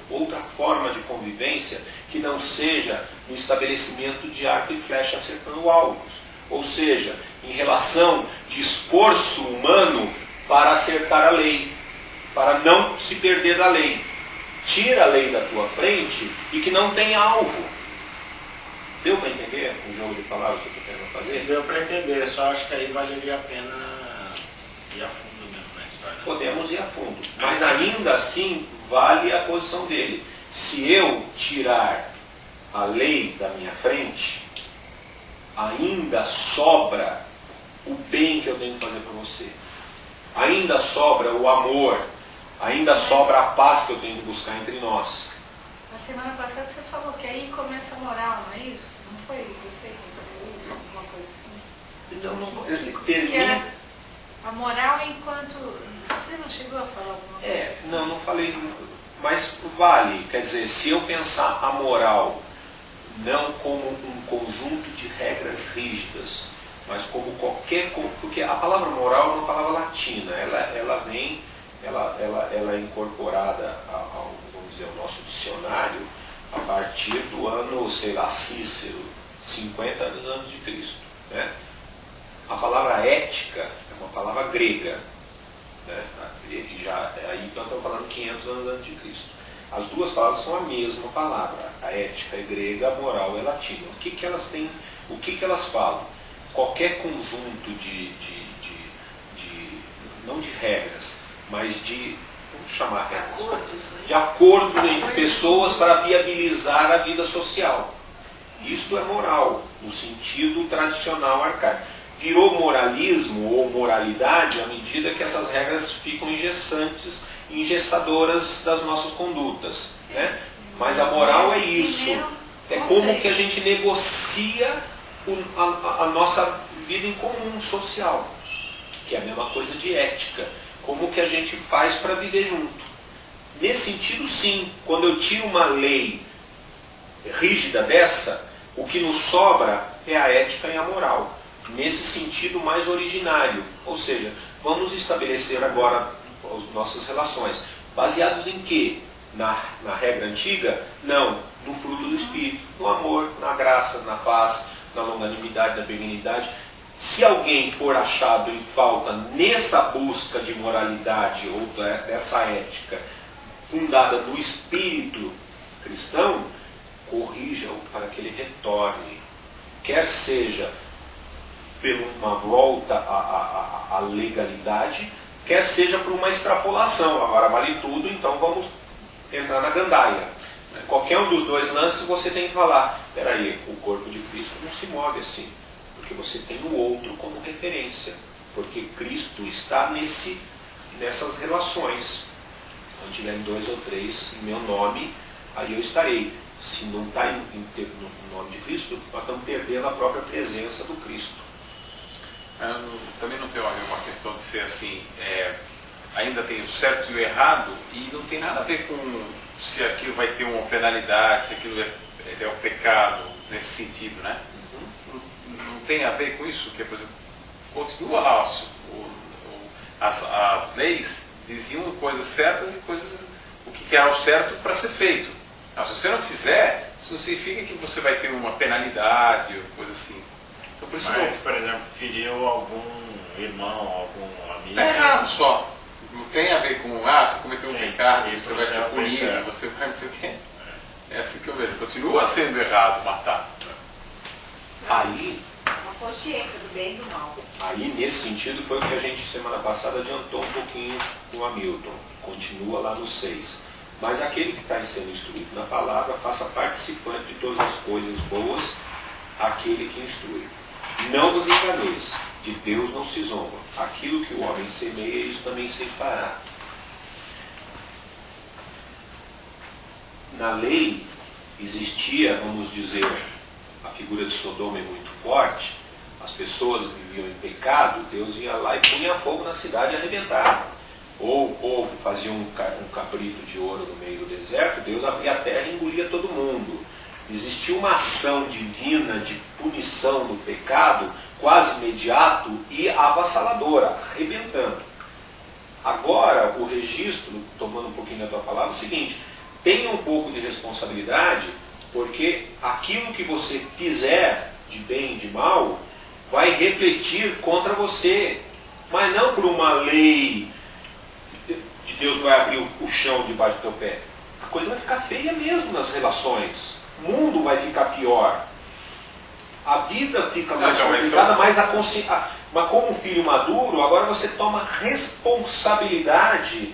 outra forma de convivência que não seja no estabelecimento de arco e flecha acertando alvos, ou seja, em relação de esforço humano para acertar a lei, para não se perder da lei. Tira a lei da tua frente e que não tem alvo. Deu para entender o jogo de palavras que eu estou querendo fazer? Deu para entender, só acho que aí valeria a pena ir a fundo mesmo na história. Podemos ir a fundo, mas ainda assim vale a posição dele. Se eu tirar a lei da minha frente, ainda sobra o bem que eu tenho que fazer para você. Ainda sobra o amor, ainda sobra a paz que eu tenho que buscar entre nós. Na semana passada você falou que aí começa a moral, não é isso? Não foi você que falou isso? Alguma coisa assim? Não, Que termina. era a moral enquanto... Você não chegou a falar alguma coisa? Não falei, mas vale. Quer dizer, se eu pensar a moral não como um conjunto de regras rígidas, mas como qualquer... Porque a palavra moral é uma palavra latina, ela é incorporada ao, vamos dizer, ao nosso dicionário a partir do ano, sei lá, Cícero, 50 anos de Cristo. Né? A palavra ética é uma palavra grega. Né? Aí então estamos falando 500 anos antes de Cristo. As duas palavras são a mesma palavra. A ética é grega, a moral é latina. O que elas têm? O que elas falam? Qualquer conjunto não de regras, mas de, vamos chamar regras, Acordos, né? de acordo entre pessoas para viabilizar a vida social. Isto é moral, no sentido tradicional arcaico. Virou moralismo ou moralidade à medida que essas regras ficam engessadoras das nossas condutas. Né? Mas a moral é isso. É como que a gente negocia a nossa vida em comum, social. Que é a mesma coisa de ética. Como que a gente faz para viver junto. Nesse sentido, sim. Quando eu tiro uma lei rígida dessa, o que nos sobra é a ética e a moral, nesse sentido mais originário. Ou seja, vamos estabelecer agora as nossas relações. Baseados em quê? Na regra antiga? Não, no fruto do Espírito, no amor, na graça, na paz, na longanimidade, na benignidade. Se alguém for achado em falta nessa busca de moralidade ou dessa ética fundada no espírito cristão, corrija-o para que ele retorne, quer seja por uma volta à legalidade, quer seja por uma extrapolação. Agora vale tudo, então vamos entrar na gandaia. Qualquer um dos dois lances você tem que falar, peraí, o corpo de Cristo não se move assim, porque você tem o outro como referência, porque Cristo está nessas relações. Onde tiver 2 ou 3 em meu nome, aí eu estarei. Se não está no nome de Cristo, nós estamos perdendo a própria presença do Cristo. Também não tem uma questão de ser assim, ainda tem o certo e o errado, e não tem nada a ver com se aquilo vai ter uma penalidade, se aquilo é o pecado, nesse sentido, né? Não tem a ver com isso, que, por exemplo, continua lá, as leis diziam coisas certas e coisas, o que era o certo para ser feito. Se você não fizer, isso não significa que você vai ter uma penalidade ou coisa assim. Então, por isso Mas, por exemplo, feriu algum irmão, algum amigo. está errado só. Não tem a ver com, você cometeu um pecado, e você vai ser punido, pecado. você vai não sei o quê. É assim que eu vejo. Continua sendo errado matar. Aí, Uma consciência do bem e do mal. Aí, nesse sentido, foi o que a gente, semana passada, adiantou um pouquinho com Hamilton. Continua lá no 6. Mas aquele que está sendo instruído na palavra, faça participante de todas as coisas boas, aquele que instrui. Não vos enganeis, de Deus não se zomba. Aquilo que o homem semeia, isso também se fará. Na lei, existia, vamos dizer, a figura de Sodoma é muito forte. As pessoas viviam em pecado, Deus ia lá e punha fogo na cidade e arrebentava. Ou o povo fazia um cabrito de ouro no meio do deserto, Deus abria a terra e engolia todo mundo. Existia uma ação divina de punição do pecado quase imediato e avassaladora, arrebentando. Agora, o registro, tomando um pouquinho da tua palavra, é o seguinte: tenha um pouco de responsabilidade, porque aquilo que você fizer de bem e de mal vai refletir contra você, mas não por uma lei de Deus vai abrir o chão debaixo do teu pé. A coisa vai ficar feia mesmo nas relações. O mundo vai ficar pior. A vida fica mais complicada, mas como filho maduro, agora você toma responsabilidade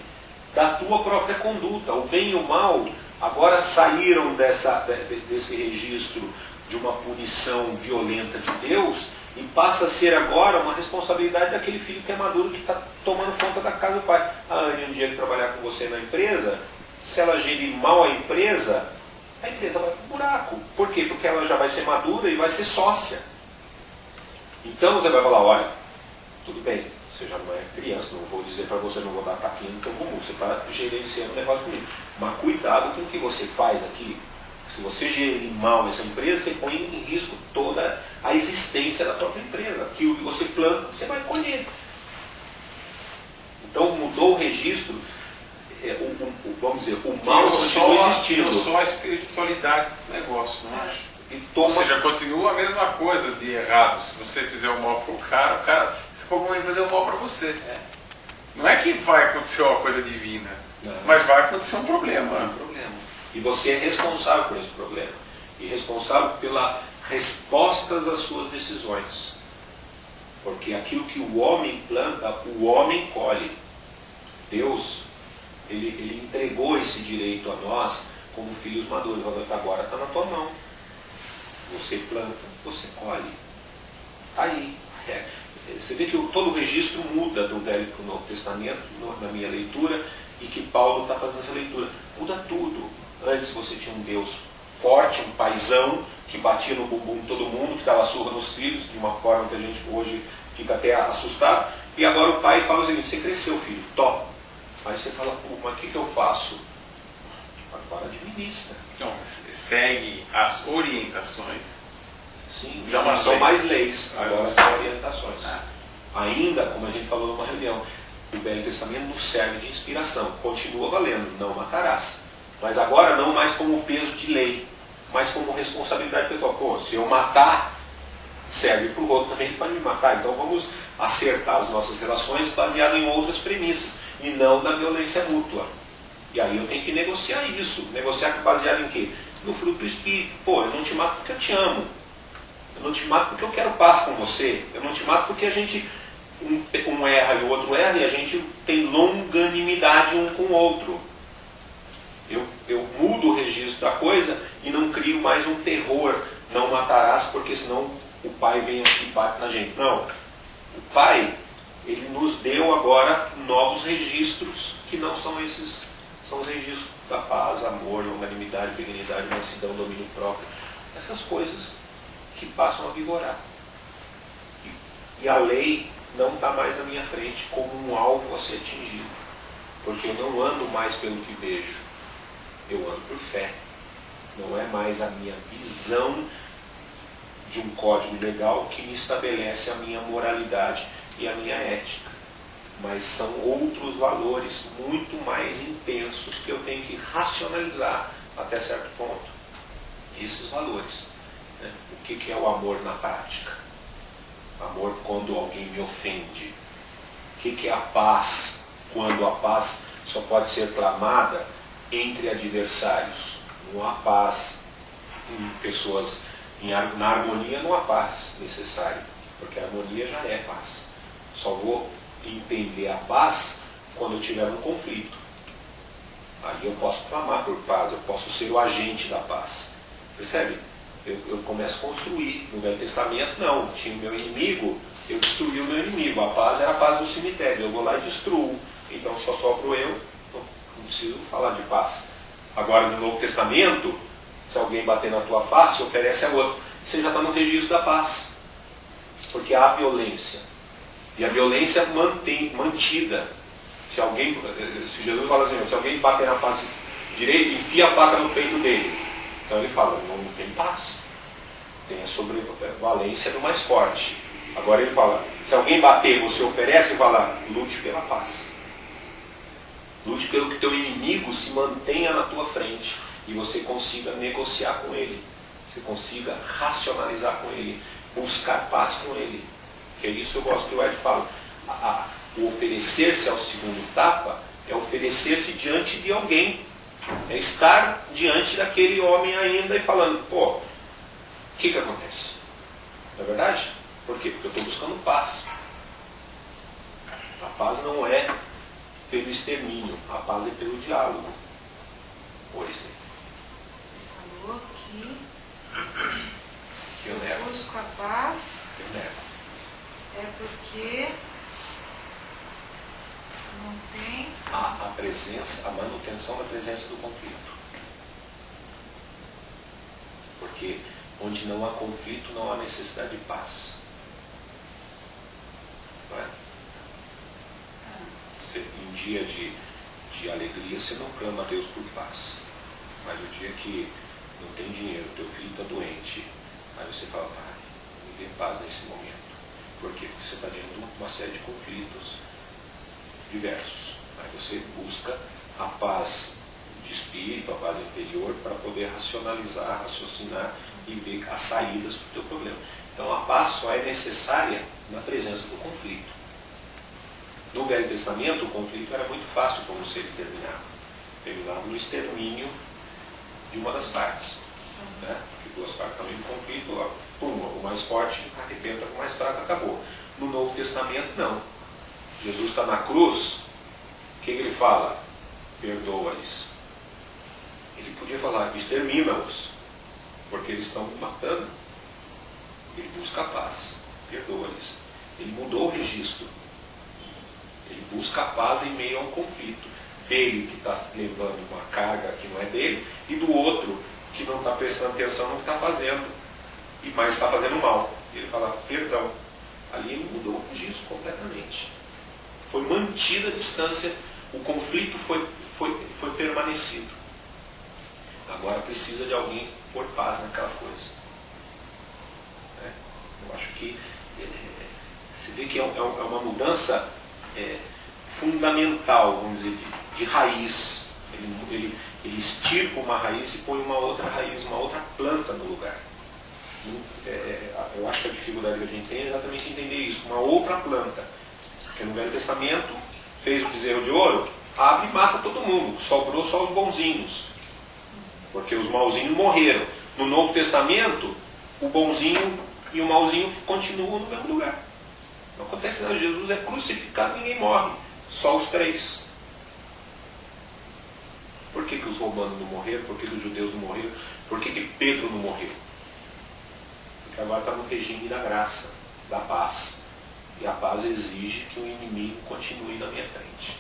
da tua própria conduta. O bem e o mal agora saíram desse registro de uma punição violenta de Deus e passa a ser agora uma responsabilidade daquele filho que é maduro, que está tomando conta da casa do pai. A Anne, um dia que trabalhar com você na empresa, se ela gerir mal a empresa vai para o buraco. Por quê? Porque ela já vai ser madura e vai ser sócia. Então você vai falar, olha, tudo bem, você já não é criança, não vou dizer para você, não vou dar tapinha no teu bumbum, você está gerenciando o negócio comigo. Mas cuidado com o que você faz aqui. Se você gerir mal essa empresa, você põe em risco toda a existência da própria empresa. Aquilo que você planta, você vai colher. Então mudou o registro, vamos dizer, o mal continua existindo. Só a espiritualidade do negócio, não acho? Ou seja, continua a mesma coisa de errado. Se você fizer o mal para o cara vai fazer o mal para você. Não é que vai acontecer uma coisa divina, mas vai acontecer um problema. E você é responsável por esse problema. E responsável pelas respostas às suas decisões. Porque aquilo que o homem planta, o homem colhe. Deus, ele entregou esse direito a nós como filhos maduros. Agora está na tua mão. Você planta, você colhe. Está aí. Você vê que todo o registro muda do Velho para o Novo Testamento, na minha leitura, e que Paulo está fazendo essa leitura. Muda tudo. Antes você tinha um Deus forte, um paizão, que batia no bumbum de todo mundo, que dava surra nos filhos, de uma forma que a gente hoje fica até assustado. E agora o pai fala o seguinte: você cresceu, filho, top. Aí você fala, mas o que eu faço? agora administra. Então, segue as orientações. Sim, Já já não uma são lei. mais leis, agora são orientações. Ah. Ainda, como a gente falou numa reunião, o Velho Testamento nos serve de inspiração. Continua valendo, não matarás. Mas agora não mais como peso de lei, mas como responsabilidade pessoal. Pô, se eu matar, serve para o outro também para me matar. Então vamos acertar as nossas relações baseado em outras premissas e não na violência mútua. E aí eu tenho que negociar isso. Negociar baseado em quê? No fruto do Espírito. Pô, eu não te mato porque eu te amo. Eu não te mato porque eu quero paz com você. Eu não te mato porque a gente, um erra e o outro erra, e a gente tem longanimidade um com o outro. Eu mudo o registro da coisa e não crio mais um terror. Não matarás porque senão o pai vem aqui e bate na gente. Não. O pai, ele nos deu agora novos registros que não são esses. São os registros da paz, amor, longanimidade, benignidade, mansidão, domínio próprio. Essas coisas que passam a vigorar. E a lei não está mais na minha frente como um alvo a ser atingido. Porque eu não ando mais pelo que vejo. Eu ando por fé. Não é mais a minha visão de um código legal que me estabelece a minha moralidade e a minha ética. Mas são outros valores muito mais intensos que eu tenho que racionalizar até certo ponto. Esses valores. Né? O que é o amor na prática? Amor quando alguém me ofende. O que é a paz? Quando a paz só pode ser clamada entre adversários. Não há paz em pessoas, na harmonia não há paz necessária, porque a harmonia já é paz. Só vou entender a paz quando eu tiver um conflito. Aí eu posso clamar por paz, eu posso ser o agente da paz. Percebe? Eu começo a construir. No Velho Testamento, não. Tinha o meu inimigo, eu destruí o meu inimigo. A paz era a paz do cemitério. Eu vou lá e destruo. Então só sobro eu, não preciso falar de paz. Agora, no Novo Testamento, se alguém bater na tua face, oferece a outro. Você já está no registro da paz. Porque há violência. E a violência mantida. Se Jesus fala assim, se alguém bater na face direita, enfia a faca no peito dele. Então ele fala, não tem paz. Tem a sobrevalência do mais forte. Agora ele fala, se alguém bater, você oferece e fala, lute pela paz. Lute pelo que teu inimigo se mantenha na tua frente e você consiga negociar com ele. Você consiga racionalizar com ele, buscar paz com ele. Que é isso que eu gosto que o Ed fala. O oferecer-se ao segundo tapa é oferecer-se diante de alguém. É estar diante daquele homem ainda e falando, pô, o que acontece? Não é verdade? Por quê? Porque eu estou buscando paz. A paz não é pelo extermínio, a paz é pelo diálogo. Pois é. Falou que se Eu eu nego. busco a paz, Eu nego. é porque não tem. A presença, a manutenção da presença do conflito. Porque onde não há conflito, não há necessidade de paz. Não é? Em dia de alegria, você não clama a Deus por paz. Mas o dia que não tem dinheiro, teu filho está doente, aí você fala, pai, me dê paz nesse momento. Por quê? Porque você está diante de uma série de conflitos diversos. Aí você busca a paz de espírito, a paz interior, para poder racionalizar, raciocinar e ver as saídas para o teu problema. Então a paz só é necessária na presença do conflito. No Velho Testamento, o conflito era muito fácil como ser terminado. Terminado no extermínio de uma das partes. Né? Porque duas partes também no conflito, o mais forte arrebenta com o mais fraco, acabou. No Novo Testamento, não. Jesus está na cruz, o que ele fala? Perdoa-lhes. Ele podia falar, extermina-os, porque eles estão me matando. Ele busca a paz, perdoa-lhes. Ele mudou o registro. Ele busca a paz em meio a um conflito. Dele que está levando uma carga que não é dele, e do outro que não está prestando atenção no que está fazendo, mas está fazendo mal. Ele fala, perdão. Ali ele mudou o registro completamente. Foi mantida a distância, o conflito foi permanecido. Agora precisa de alguém pôr paz naquela coisa. Né? Eu acho que você vê que é uma mudança fundamental, vamos dizer, de raiz. Ele estirpa uma raiz e põe uma outra raiz, uma outra planta no lugar. Eu acho que a dificuldade que a gente tem é exatamente entender isso, uma outra planta. Porque no Velho Testamento fez o bezerro de ouro, abre e mata todo mundo, sobrou só os bonzinhos, porque os mauzinhos morreram. No Novo Testamento, o bonzinho e o mauzinho continuam no mesmo lugar. Não acontece nada, Jesus é crucificado e ninguém morre, só os três. Por que os romanos não morreram? Por que os judeus não morreram? Por que Pedro não morreu? Porque agora está no regime da graça, da paz. E a paz exige que o inimigo continue na minha frente.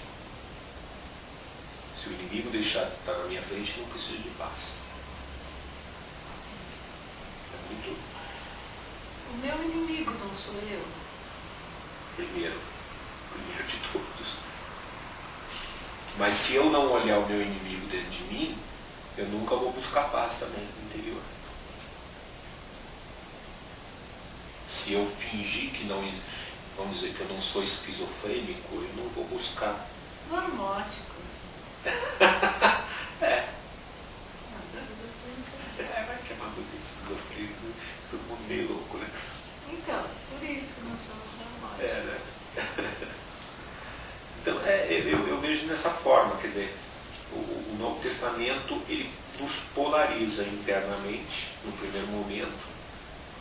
Se o inimigo deixar de estar na minha frente, não preciso de paz. É muito... O meu inimigo não sou eu. Primeiro de todos. Mas se eu não olhar o meu inimigo dentro de mim, eu nunca vou buscar paz também no interior. Se eu fingir que não, vamos dizer que eu não sou esquizofrênico, eu não vou buscar. Normóticos. Vai chamar muito de esquizofrênico, todo mundo meio louco, né? Então, por isso nós somos normóticos. Né? Então, eu vejo nessa forma, quer dizer, o Novo Testamento, ele nos polariza internamente, no primeiro momento,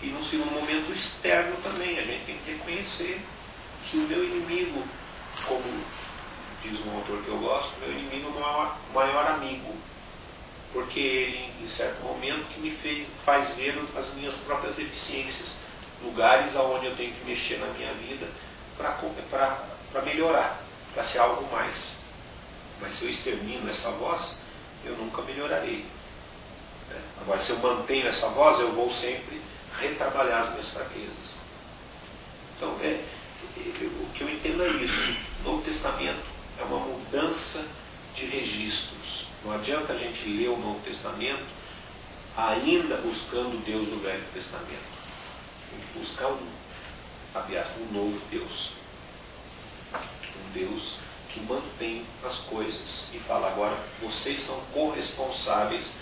e no segundo momento externo também. A gente tem que reconhecer que o meu inimigo, como diz um autor que eu gosto, meu inimigo é o maior amigo, porque ele, em certo momento, que me faz ver as minhas próprias deficiências, lugares aonde eu tenho que mexer na minha vida para melhorar, para ser algo mais. Mas se eu extermino essa voz, eu nunca melhorarei. Agora, se eu mantenho essa voz, eu vou sempre retrabalhar as minhas fraquezas. Então, o que eu entendo é isso. O Novo Testamento é uma mudança de registros. Não adianta a gente ler o Novo Testamento ainda buscando Deus do Velho Testamento. Tem que buscar um novo Deus. Um Deus que mantém as coisas e fala: agora vocês são corresponsáveis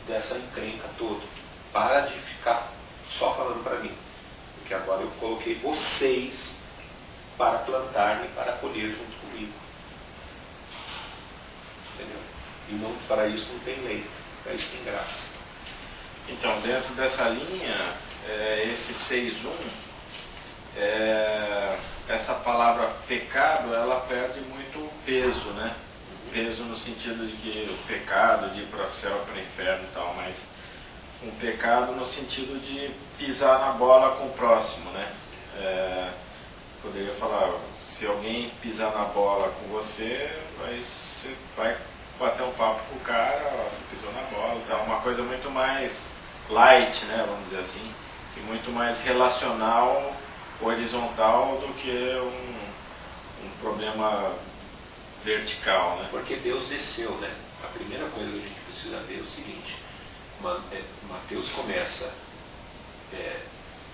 dessa encrenca toda. Para de ficar só falando para mim, porque agora eu coloquei vocês para plantar e para colher junto comigo. Entendeu? E não, para isso não tem lei, para isso tem graça. Então, dentro dessa linha, esse 6.1, essa palavra pecado, ela perde muito peso, né? Peso no sentido de que o pecado de ir para o céu, para o inferno e tal, mas um pecado no sentido de pisar na bola com o próximo, né? Poderia falar, se alguém pisar na bola com você vai bater um papo com o cara, ó, você pisou na bola, tá? Uma coisa muito mais light, né? Vamos dizer assim, e muito mais relacional, horizontal, do que um problema vertical, né? Porque Deus desceu, né? A primeira coisa que a gente precisa ver é o seguinte: Mateus começa,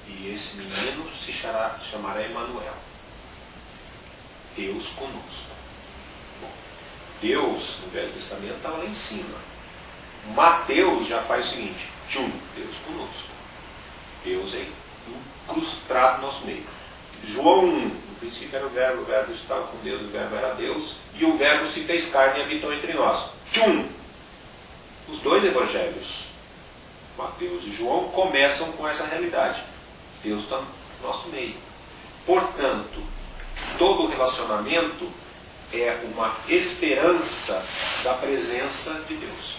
e esse menino se chamará Emanuel, Deus conosco. Bom, Deus no Velho Testamento estava lá em cima. Mateus já faz o seguinte: Deus conosco. Deus é incrustado no nosso meio. João 1, no princípio era o verbo estava com Deus, o verbo era Deus, e o verbo se fez carne e habitou entre nós. Os dois evangelhos, Mateus e João, começam com essa realidade. Deus está no nosso meio. Portanto, todo relacionamento é uma esperança da presença de Deus.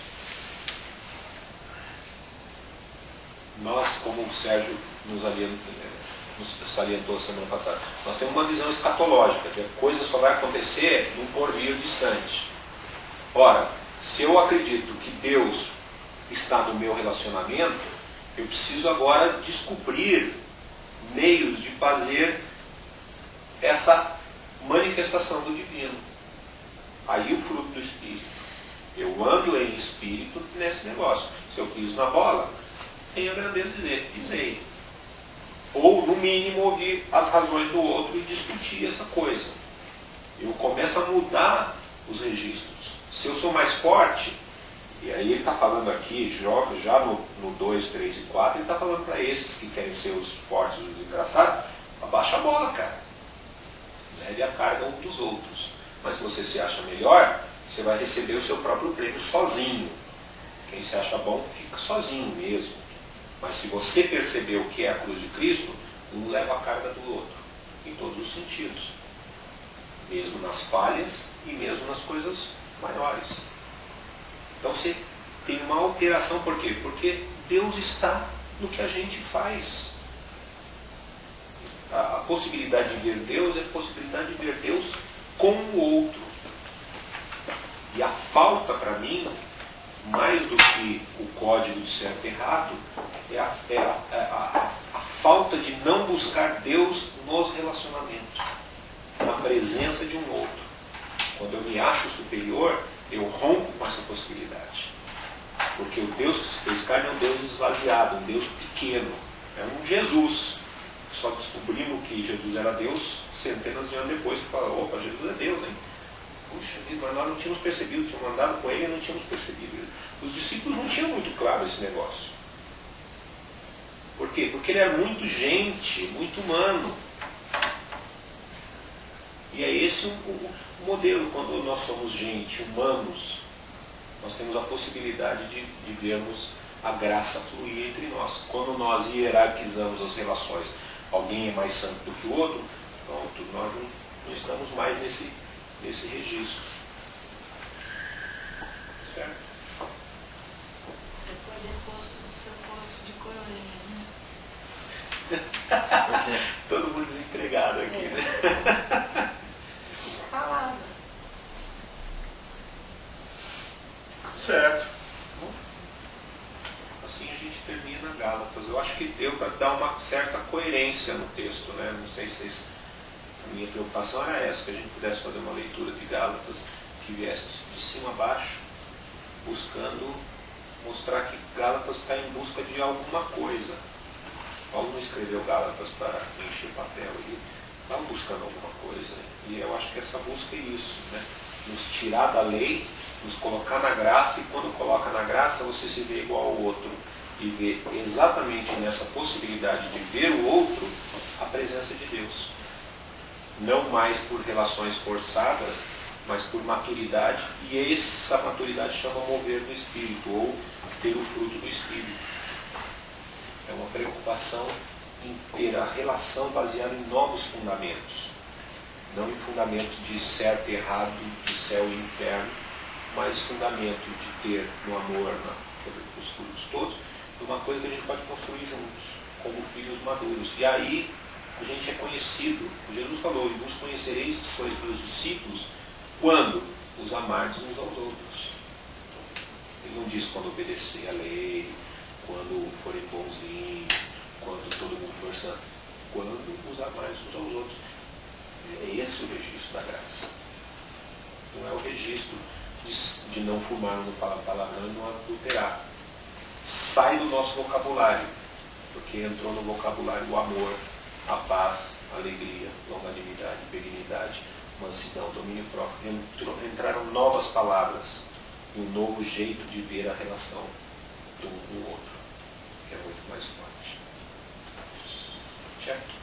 Nós, como o Sérgio nos salientou semana passada, nós temos uma visão escatológica, que a coisa só vai acontecer num porvir distante. Ora, se eu acredito que Deus está no meu relacionamento, eu preciso agora descobrir meios de fazer essa manifestação do divino. Aí o fruto do Espírito. Eu ando em espírito nesse negócio. Se eu piso na bola, tenho a grandeza de dizer, pisei. Ou, no mínimo, ouvir as razões do outro e discutir essa coisa. Eu começo a mudar os registros. Se eu sou mais forte, e aí ele está falando aqui, já no 2, 3 e 4, ele está falando para esses que querem ser os fortes, os engraçados, abaixa a bola, cara. Leve a carga um dos outros. Mas se você se acha melhor, você vai receber o seu próprio prêmio sozinho. Quem se acha bom, fica sozinho mesmo. Mas se você perceber o que é a cruz de Cristo, um leva a carga do outro, em todos os sentidos. Mesmo nas falhas e mesmo nas coisas maiores. Então você tem uma alteração, por quê? Porque Deus está no que a gente faz. A possibilidade de ver Deus é a possibilidade de ver Deus com o outro. E a falta, para mim, mais do que o código de certo e errado, é a falta de não buscar Deus nos relacionamentos, na presença de um outro. Quando eu me acho superior, eu rompo com essa possibilidade. Porque o Deus que se fez carne é um Deus esvaziado, um Deus pequeno. É um Jesus. Só descobrimos que Jesus era Deus centenas de anos depois, que falaram, opa, Jesus é Deus, hein? Puxa vida, mas nós não tínhamos percebido, tínhamos andado com ele e não tínhamos percebido. Os discípulos não tinham muito claro esse negócio. Por quê? Porque ele era muito gente, muito humano. E é esse o modelo. Quando nós somos gente, humanos, nós temos a possibilidade de vermos a graça fluir entre nós. Quando nós hierarquizamos as relações, alguém é mais santo do que o outro, pronto, nós não estamos mais nesse registro. Certo? Você foi deposto do seu posto de coroinha, né? Todo mundo desempregado aqui, né? Palavra. Certo. Assim a gente termina Gálatas. Eu acho que deu para dar uma certa coerência no texto, né? Não sei se vocês... A minha preocupação era essa, que a gente pudesse fazer uma leitura de Gálatas que viesse de cima a baixo, buscando mostrar que Gálatas está em busca de alguma coisa. Paulo não escreveu Gálatas para encher papel, ele estava buscando alguma coisa. E eu acho que essa busca é isso, né? Nos tirar da lei, nos colocar na graça, e quando coloca na graça você se vê igual ao outro. E vê exatamente nessa possibilidade de ver o outro a presença de Deus. Não mais por relações forçadas, mas por maturidade. E essa maturidade chama mover do Espírito, ou ter o fruto do Espírito. É uma preocupação em ter a relação baseada em novos fundamentos. Não em fundamentos de certo e errado, de céu e inferno, mas fundamento de ter no amor, os frutos todos, uma coisa que a gente pode construir juntos, como filhos maduros. E aí a gente é conhecido. Jesus falou, e vos conhecereis que sois meus discípulos, quando os amardes uns aos outros. Ele não diz quando obedecer a lei, quando forem bonzinhos, quando todo mundo for santo. Quando os amardes uns aos outros. É esse o registro da graça. Não é o registro de não fumar, não falar palavrão e não adulterar. Sai do nosso vocabulário, porque entrou no vocabulário o amor, a paz, a alegria, longanimidade, benignidade, mansidão, domínio próprio. Entraram novas palavras e um novo jeito de ver a relação de um com o outro, que é muito mais forte. Certo?